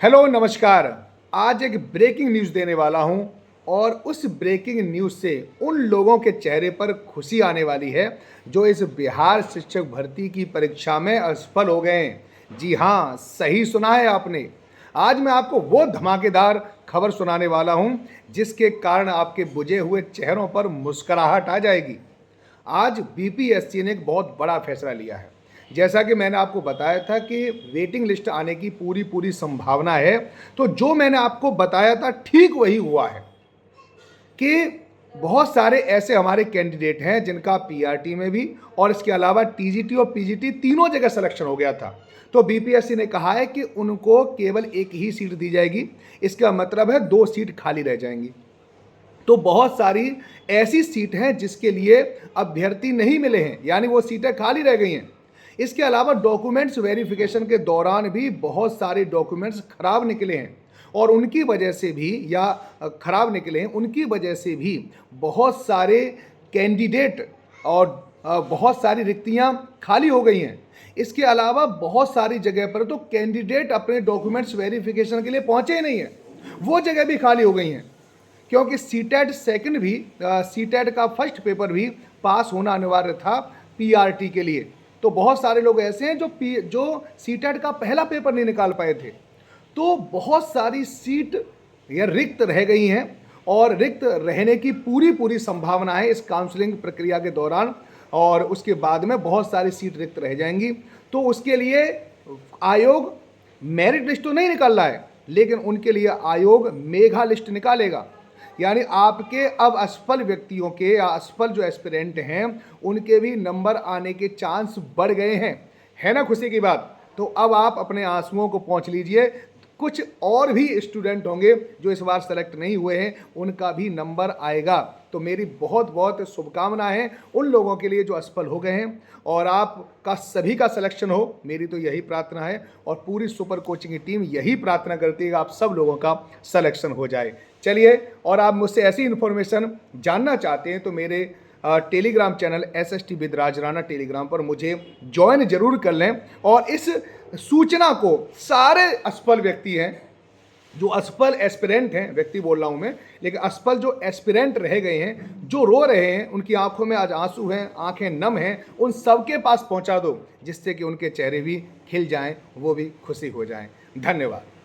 Hello नमस्कार। आज एक ब्रेकिंग न्यूज़ देने वाला हूं और उस ब्रेकिंग न्यूज़ से उन लोगों के चेहरे पर खुशी आने वाली है जो इस बिहार शिक्षक भर्ती की परीक्षा में असफल हो गए हैं। जी हाँ, सही सुना है आपने। आज मैं आपको वो धमाकेदार खबर सुनाने वाला हूं जिसके कारण आपके बुझे हुए चेहरों पर मुस्कुराहट आ जाएगी। आज बीपीएससी ने एक बहुत बड़ा फैसला लिया है। जैसा कि मैंने आपको बताया था कि वेटिंग लिस्ट आने की पूरी पूरी संभावना है, तो जो मैंने आपको बताया था ठीक वही हुआ है कि बहुत सारे ऐसे हमारे कैंडिडेट हैं जिनका पीआरटी में भी और इसके अलावा टीजीटी और पीजीटी तीनों जगह सिलेक्शन हो गया था। तो बीपीएससी ने कहा है कि उनको केवल एक ही सीट दी जाएगी। इसका मतलब है 2 सीट खाली रह जाएंगी। तो बहुत सारी ऐसी सीट हैं जिसके लिए अभ्यर्थी नहीं मिले हैं, यानी वो सीटें खाली रह गई हैं। इसके अलावा डॉक्यूमेंट्स वेरिफिकेशन के दौरान भी बहुत सारे डॉक्यूमेंट्स खराब निकले हैं और उनकी वजह से भी खराब निकले हैं, उनकी वजह से भी बहुत सारे कैंडिडेट और बहुत सारी रिक्तियां खाली हो गई हैं। इसके अलावा बहुत सारी जगह पर तो कैंडिडेट अपने डॉक्यूमेंट्स वेरिफिकेशन के लिए पहुंचे ही नहीं हैं, वो जगह भी खाली हो गई हैं। क्योंकि सीटेट सेकंड भी सीटेट का फर्स्ट पेपर भी पास होना अनिवार्य था पीआरटी के लिए। तो बहुत सारे लोग ऐसे हैं जो सीटेट का पहला पेपर नहीं निकाल पाए थे। तो बहुत सारी सीट ये रिक्त रह गई हैं और रिक्त रहने की पूरी पूरी संभावना है इस काउंसलिंग प्रक्रिया के दौरान, और उसके बाद में बहुत सारी सीट रिक्त रह जाएंगी। तो उसके लिए आयोग मेरिट लिस्ट तो नहीं निकाल रहा है, लेकिन उनके लिए आयोग मेगा लिस्ट निकालेगा। यानी आपके अब असफल व्यक्तियों के या असफल जो एस्पिरेंट हैं उनके भी नंबर आने के चांस बढ़ गए हैं। है ना खुशी की बात? तो अब आप अपने आंसुओं को पोंछ लीजिए। कुछ और भी स्टूडेंट होंगे जो इस बार सेलेक्ट नहीं हुए हैं, उनका भी नंबर आएगा। तो मेरी बहुत बहुत शुभकामनाएं उन लोगों के लिए जो असफल हो गए हैं, और आपका सभी का सिलेक्शन हो, मेरी तो यही प्रार्थना है। और पूरी सुपर कोचिंग की टीम यही प्रार्थना करती है कि आप सब लोगों का सिलेक्शन हो जाए। चलिए, और आप मुझसे ऐसी इन्फॉर्मेशन जानना चाहते हैं तो मेरे Telegram channel SST with Raj Rana Telegram पर मुझे ज्वाइन जरूर कर लें। और इस सूचना को सारे असफल व्यक्ति हैं, जो असफल एस्पिरेंट हैं, व्यक्ति बोल रहा हूं मैं, लेकिन असफल जो एस्पिरेंट रह गए हैं, जो रो रहे हैं, उनकी आंखों में आज आंसू हैं, आंखें नम हैं, उन सबके पास पहुंचा दो जिससे कि उनके चेहरे भी खिल जाएं, वो भी खुशी हो जाएं। धन्यवाद।